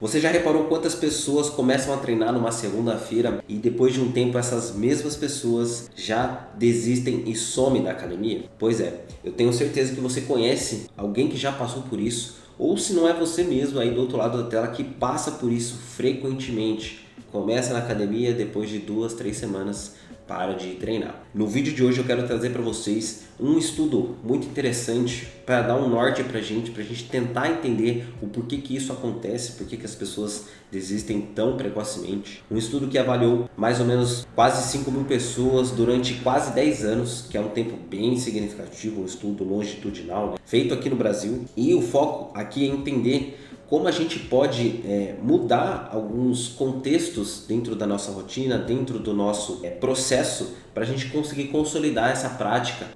Você já reparou quantas pessoas começam a treinar numa segunda-feira e depois de um tempo essas mesmas pessoas já desistem e somem da academia? Pois é, eu tenho certeza que você conhece alguém que já passou por isso, ou se não é você mesmo aí do outro lado da tela que passa por isso frequentemente. Começa na academia, depois de 2, 3 semanas para de treinar. No vídeo de hoje eu quero trazer para vocês um estudo muito interessante para dar um norte para a gente tentar entender o porquê que isso acontece, porquê que as pessoas desistem tão precocemente. Um estudo que avaliou mais ou menos quase 5.000 pessoas durante quase 10 anos, que é um tempo bem significativo, um estudo longitudinal, né? Feito aqui no Brasil, e o foco aqui é entender como a gente pode mudar alguns contextos dentro da nossa rotina, dentro do nosso processo, para a gente conseguir consolidar essa prática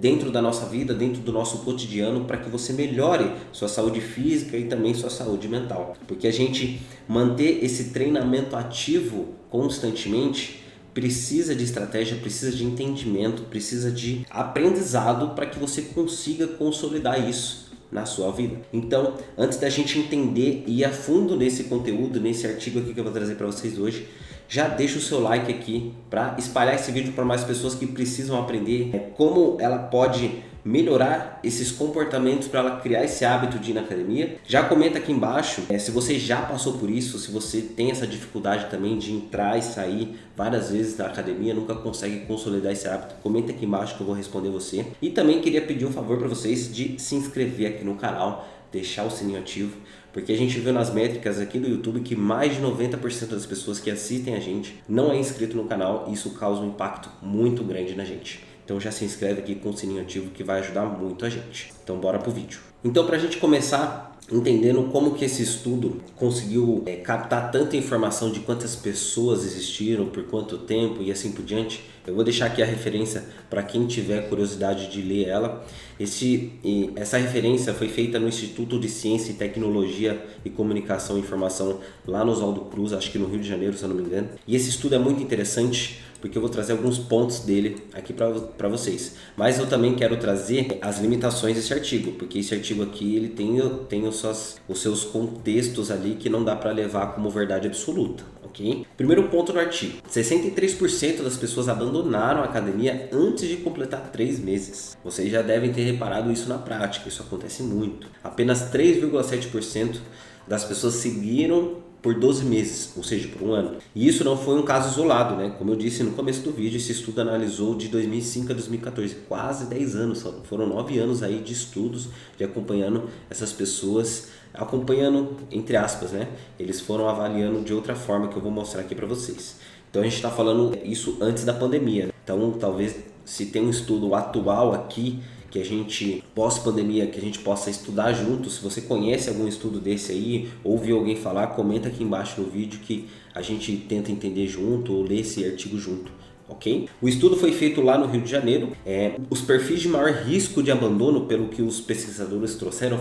dentro da nossa vida, dentro do nosso cotidiano, para que você melhore sua saúde física e também sua saúde mental. Porque a gente manter esse treinamento ativo constantemente precisa de estratégia, precisa de entendimento, precisa de aprendizado para que você consiga consolidar isso na sua vida. Então, antes da gente entender e ir a fundo nesse conteúdo, nesse artigo aqui que eu vou trazer para vocês hoje, já deixa o seu like aqui para espalhar esse vídeo para mais pessoas que precisam aprender como ela pode melhorar esses comportamentos para ela criar esse hábito de ir na academia. Já comenta aqui embaixo se você já passou por isso, se você tem essa dificuldade também de entrar e sair várias vezes da academia, nunca consegue consolidar esse hábito. Comenta aqui embaixo que eu vou responder você. E também queria pedir um favor para vocês de se inscrever aqui no canal, deixar o sininho ativo, porque a gente viu nas métricas aqui do YouTube que mais de 90% das pessoas que assistem a gente não é inscrito no canal, e isso causa um impacto muito grande na gente. Então já se inscreve aqui com o sininho ativo que vai ajudar muito a gente. Então bora pro vídeo. Então, para a gente começar entendendo como que esse estudo conseguiu captar tanta informação de quantas pessoas existiram, por quanto tempo e assim por diante, eu vou deixar aqui a referência para quem tiver curiosidade de ler ela. Essa referência foi feita no Instituto de Ciência e Tecnologia e Comunicação e Informação lá no Oswaldo Cruz, acho que no Rio de Janeiro, se eu não me engano. E esse estudo é muito interessante porque eu vou trazer alguns pontos dele aqui para vocês. Mas eu também quero trazer as limitações desse artigo, porque esse artigo aqui ele tem os seus contextos ali que não dá para levar como verdade absoluta, ok? Primeiro ponto do artigo: 63% das pessoas abandonaram a academia antes de completar 3 meses. Vocês já devem ter reparado isso na prática, isso acontece muito. Apenas 3,7% das pessoas seguiram por 12 meses, ou seja, por um ano. E isso não foi um caso isolado, né? Como eu disse no começo do vídeo, esse estudo analisou de 2005 a 2014, quase 10 anos, foram 9 anos aí de estudos, de acompanhando essas pessoas, acompanhando entre aspas, né? Eles foram avaliando de outra forma que eu vou mostrar aqui para vocês. Então a gente está falando isso antes da pandemia, né? Então talvez se tem um estudo atual aqui, que a gente, pós-pandemia, que a gente possa estudar junto. Se você conhece algum estudo desse aí, ou viu alguém falar, comenta aqui embaixo no vídeo que a gente tenta entender junto ou ler esse artigo junto, ok? O estudo foi feito lá no Rio de Janeiro. Os perfis de maior risco de abandono, pelo que os pesquisadores trouxeram,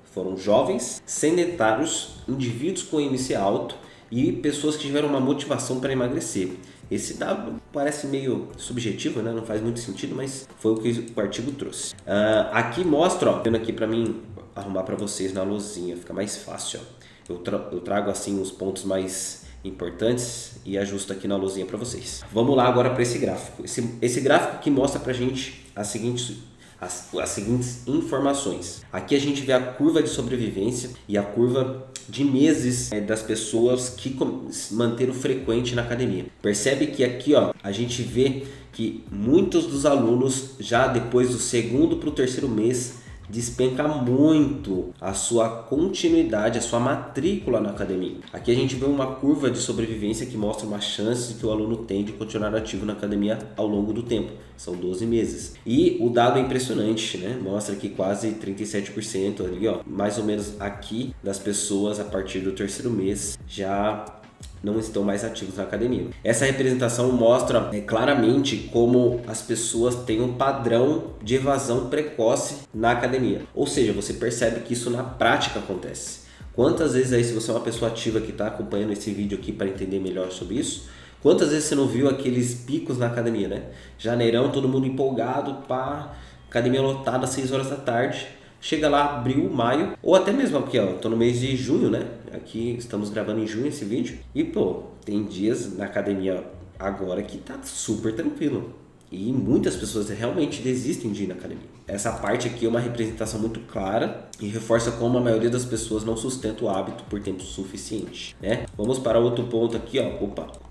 foram jovens, sedentários, indivíduos com índice alto e pessoas que tiveram uma motivação para emagrecer. Esse dado parece meio subjetivo, né? Não faz muito sentido, mas foi o que o artigo trouxe. Aqui mostra, vendo aqui para mim arrumar para vocês na luzinha, fica mais fácil. Ó. Eu trago assim os pontos mais importantes e ajusto aqui na luzinha para vocês. Vamos lá agora para esse gráfico. Esse gráfico aqui mostra para a gente as seguintes informações. Aqui a gente vê a curva de sobrevivência e a curva de meses das pessoas que manteram frequente na academia. Percebe que aqui a gente vê que muitos dos alunos já depois do segundo para o terceiro mês despenca muito a sua continuidade, a sua matrícula na academia. Aqui a gente vê uma curva de sobrevivência que mostra uma chance que o aluno tem de continuar ativo na academia ao longo do tempo. São 12 meses. E o dado é impressionante, né? Mostra que quase 37% ali, mais ou menos aqui, das pessoas a partir do terceiro mês já não estão mais ativos na academia. Essa representação mostra claramente como as pessoas têm um padrão de evasão precoce na academia. Ou seja, você percebe que isso na prática acontece. Quantas vezes aí, se você é uma pessoa ativa que está acompanhando esse vídeo aqui para entender melhor sobre isso, quantas vezes você não viu aqueles picos na academia, né? Janeirão, todo mundo empolgado, academia lotada às 6 horas da tarde. Chega lá, abril, maio, ou até mesmo aqui, ó, tô no mês de junho, né? Aqui estamos gravando em junho esse vídeo. E, pô, tem dias na academia agora que tá super tranquilo. E muitas pessoas realmente desistem de ir na academia. Essa parte aqui é uma representação muito clara e reforça como a maioria das pessoas não sustenta o hábito por tempo suficiente, né? Vamos para outro ponto aqui, ó.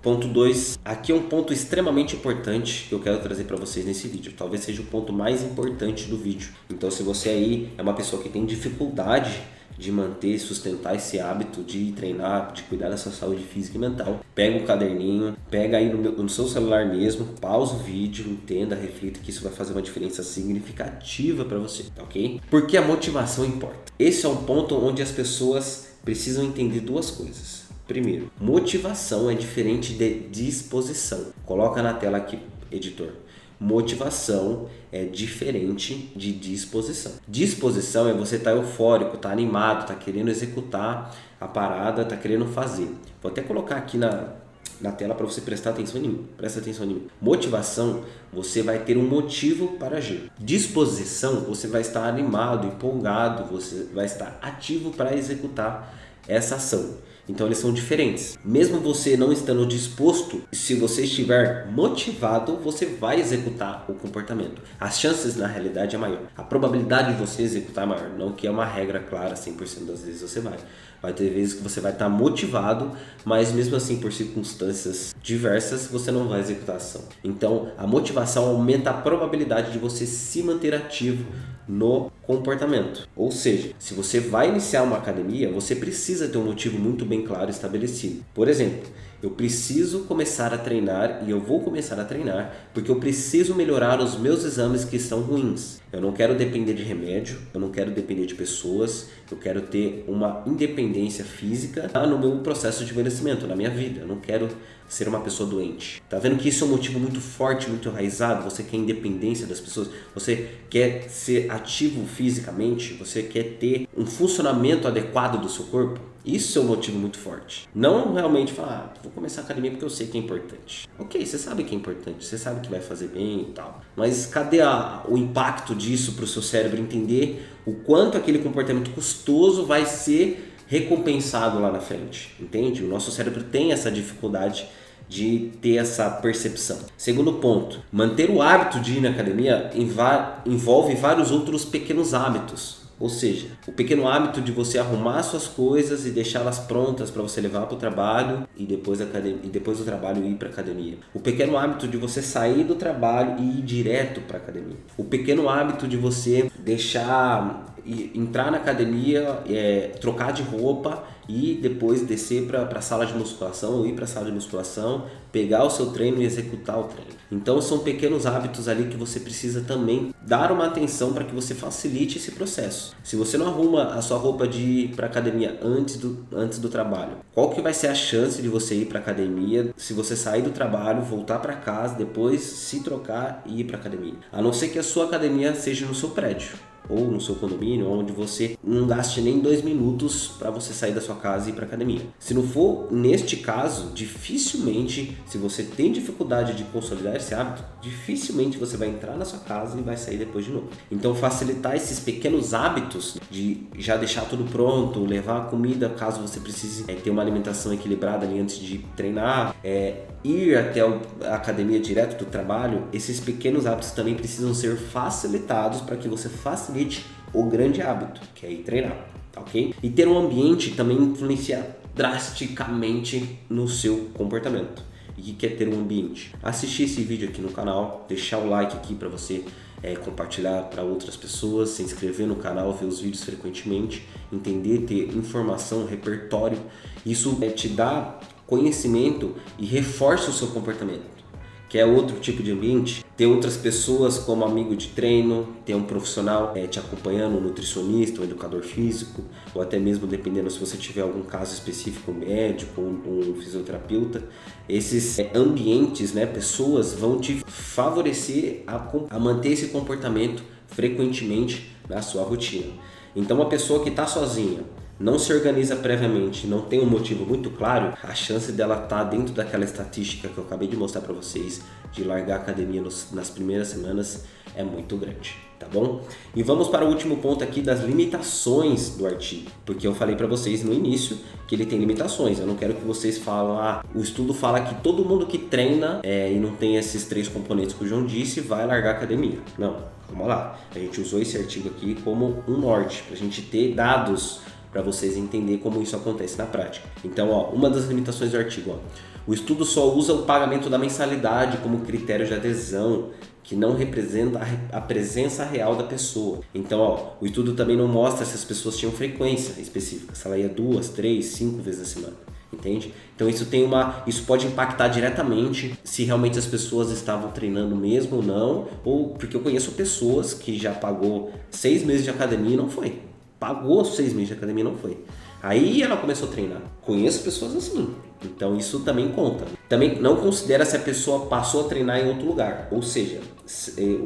Ponto 2. Aqui é um ponto extremamente importante que eu quero trazer para vocês nesse vídeo. Talvez seja o ponto mais importante do vídeo. Então, se você aí é uma pessoa que tem dificuldade de manter e sustentar esse hábito de treinar, de cuidar da sua saúde física e mental, pega um caderninho, pega aí no seu celular mesmo, pausa o vídeo, entenda, reflita que isso vai fazer uma diferença significativa para você, ok? Porque a motivação importa. Esse é um ponto onde as pessoas precisam entender duas coisas. Primeiro, motivação é diferente de disposição. Coloca na tela aqui, editor. Motivação é diferente de disposição. Disposição é você estar eufórico, estar animado, estar querendo executar a parada, estar querendo fazer. Vou até colocar aqui na tela para você prestar atenção em mim. Presta atenção em mim. Motivação, você vai ter um motivo para agir. Disposição, você vai estar animado, empolgado, você vai estar ativo para executar essa ação. Então eles são diferentes. Mesmo você não estando disposto, se você estiver motivado, você vai executar o comportamento. As chances na realidade é maior. A probabilidade de você executar é maior. Não que é uma regra clara, 100% das vezes você vai. Vai ter vezes que você vai estar motivado, mas mesmo assim por circunstâncias diversas, você não vai executar a ação. Então a motivação aumenta a probabilidade de você se manter ativo no comportamento. Ou seja, se você vai iniciar uma academia, você precisa ter um motivo muito bem claro e estabelecido. Por exemplo, eu preciso começar a treinar e eu vou começar a treinar porque eu preciso melhorar os meus exames que estão ruins. Eu não quero depender de remédio, eu não quero depender de pessoas, eu quero ter uma independência física no meu processo de envelhecimento, na minha vida. Eu não quero ser uma pessoa doente. Tá vendo que isso é um motivo muito forte, muito enraizado? Você quer independência das pessoas, você quer ser ativo fisicamente, você quer ter um funcionamento adequado do seu corpo. Isso é um motivo muito forte. Não realmente falar, vou começar a academia porque eu sei que é importante. Ok, você sabe que é importante, você sabe que vai fazer bem e tal. Mas cadê o impacto disso para o seu cérebro entender o quanto aquele comportamento custoso vai ser recompensado lá na frente? Entende? O nosso cérebro tem essa dificuldade de ter essa percepção. Segundo ponto, manter o hábito de ir na academia envolve vários outros pequenos hábitos. Ou seja, o pequeno hábito de você arrumar suas coisas e deixá-las prontas para você levar para o trabalho e depois do trabalho ir para a academia. O pequeno hábito de você sair do trabalho e ir direto para a academia. O pequeno hábito de você entrar na academia, trocar de roupa e depois descer para a sala de musculação ou ir para a sala de musculação, pegar o seu treino e executar o treino. Então são pequenos hábitos ali que você precisa também dar uma atenção para que você facilite esse processo. Se você não arruma a sua roupa de ir para a academia antes do trabalho, qual que vai ser a chance de você ir para a academia se você sair do trabalho, voltar para casa, depois se trocar e ir para a academia? A não ser que a sua academia seja no seu prédio ou no seu condomínio, onde você não gaste nem 2 minutos para você sair da sua casa e ir para academia. Se não for neste caso, dificilmente, se você tem dificuldade de consolidar esse hábito, dificilmente você vai entrar na sua casa e vai sair depois de novo. Então facilitar esses pequenos hábitos de já deixar tudo pronto, levar a comida caso você precise ter uma alimentação equilibrada ali antes de treinar, ir até a academia direto do trabalho, esses pequenos hábitos também precisam ser facilitados para que você facilite o grande hábito, que é ir treinar, tá ok? E ter um ambiente também influencia drasticamente no seu comportamento. E o que é ter um ambiente? Assistir esse vídeo aqui no canal, deixar o like aqui para você compartilhar para outras pessoas, se inscrever no canal, ver os vídeos frequentemente, entender, ter informação, repertório. Isso te dá conhecimento e reforça o seu comportamento. Quer outro tipo de ambiente? Ter outras pessoas como amigo de treino, ter um profissional te acompanhando, um nutricionista, um educador físico, ou até mesmo, dependendo se você tiver algum caso específico, um médico, um fisioterapeuta. Esses ambientes, pessoas vão te favorecer a manter esse comportamento frequentemente na sua rotina. Então, uma pessoa que está sozinha, não se organiza previamente, não tem um motivo muito claro, a chance dela estar dentro daquela estatística que eu acabei de mostrar para vocês, de largar a academia nas primeiras semanas, é muito grande. tá bom? E vamos para o último ponto aqui das limitações do artigo, porque eu falei para vocês no início que ele tem limitações. Eu não quero que vocês falem, o estudo fala que todo mundo que treina e não tem esses 3 componentes que o João disse vai largar a academia. Não, vamos lá. A gente usou esse artigo aqui como um norte, para a gente ter dados para vocês entenderem como isso acontece na prática. Então, uma das limitações do artigo, o estudo só usa o pagamento da mensalidade como critério de adesão, que não representa a presença real da pessoa. Então, o estudo também não mostra se as pessoas tinham frequência específica, se ela ia 2, 3, 5 vezes na semana, entende? Então isso pode impactar diretamente se realmente as pessoas estavam treinando mesmo ou não, ou porque eu conheço pessoas que já pagou 6 meses de academia e não foi. Pagou 6 meses de academia e não foi. Aí ela começou a treinar. Conheço pessoas assim. Então isso também conta. Também não considera se a pessoa passou a treinar em outro lugar. Ou seja,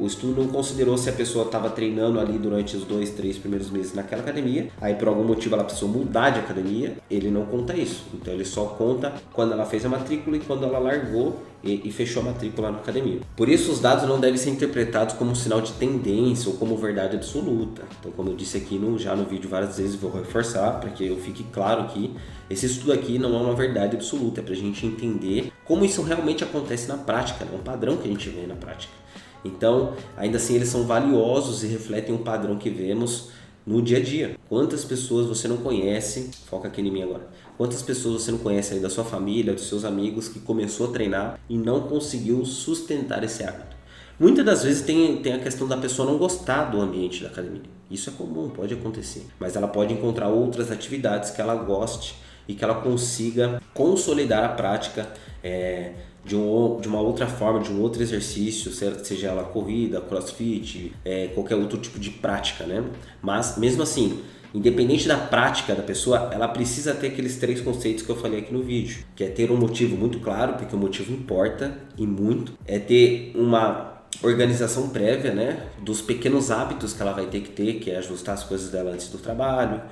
o estudo não considerou se a pessoa estava treinando ali durante os 2, 3 primeiros meses naquela academia. Aí por algum motivo ela precisou mudar de academia. Ele não conta isso. Então ele só conta quando ela fez a matrícula e quando ela largou e fechou a matrícula na academia. Por isso os dados não devem ser interpretados como um sinal de tendência ou como verdade absoluta. Então, como eu disse aqui já no vídeo várias vezes, vou reforçar para que eu fique claro que esse estudo aqui não é uma verdade absoluta, é para a gente entender como isso realmente acontece na prática, é um padrão que a gente vê na prática. Então, ainda assim, eles são valiosos e refletem um padrão que vemos no dia a dia. Quantas pessoas você não conhece, foca aqui em mim agora, quantas pessoas você não conhece aí da sua família, dos seus amigos que começou a treinar e não conseguiu sustentar esse hábito? Muitas das vezes tem a questão da pessoa não gostar do ambiente da academia. Isso é comum, pode acontecer. Mas ela pode encontrar outras atividades que ela goste e que ela consiga consolidar a prática de uma outra forma, de um outro exercício, seja ela corrida, crossfit, qualquer outro tipo de prática, né? Mas mesmo assim, independente da prática da pessoa, ela precisa ter aqueles 3 conceitos que eu falei aqui no vídeo, que é ter um motivo muito claro, porque o motivo importa e muito, é ter uma organização prévia, né, dos pequenos hábitos que ela vai ter, que é ajustar as coisas dela antes do trabalho,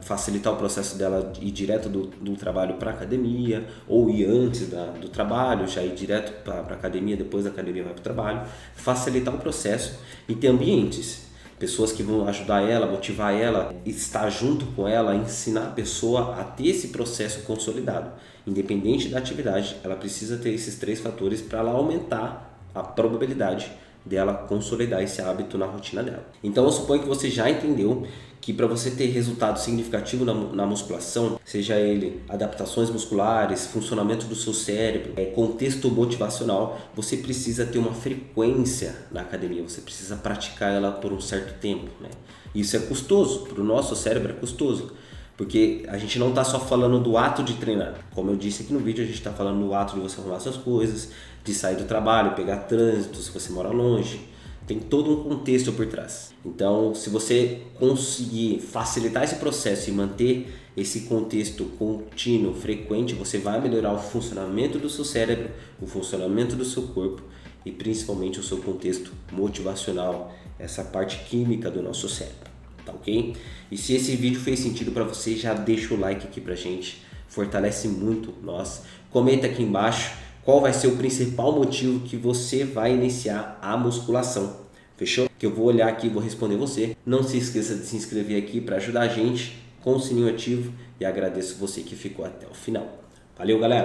facilitar o processo dela ir direto do trabalho para a academia, ou ir antes do trabalho, já ir direto para a academia, depois da academia vai para o trabalho, facilitar o processo e ter ambientes. Pessoas que vão ajudar ela, motivar ela, estar junto com ela, ensinar a pessoa a ter esse processo consolidado. Independente da atividade, ela precisa ter esses 3 fatores para ela aumentar a probabilidade dela consolidar esse hábito na rotina dela. Então eu suponho que você já entendeu que para você ter resultado significativo na musculação, seja ele adaptações musculares, funcionamento do seu cérebro, contexto motivacional, você precisa ter uma frequência na academia, você precisa praticar ela por um certo tempo, né? Isso é custoso, para o nosso cérebro é custoso. Porque a gente não está só falando do ato de treinar. Como eu disse aqui no vídeo, a gente está falando do ato de você arrumar suas coisas, de sair do trabalho, pegar trânsito, se você mora longe. Tem todo um contexto por trás. Então, se você conseguir facilitar esse processo e manter esse contexto contínuo, frequente, você vai melhorar o funcionamento do seu cérebro, o funcionamento do seu corpo e principalmente o seu contexto motivacional, essa parte química do nosso cérebro. Tá ok? E se esse vídeo fez sentido para você, já deixa o like aqui pra gente, fortalece muito nós. Comenta aqui embaixo qual vai ser o principal motivo que você vai iniciar a musculação. Fechou? Que eu vou olhar aqui e vou responder você. Não se esqueça de se inscrever aqui para ajudar a gente com o sininho ativo e agradeço você que ficou até o final. Valeu, galera!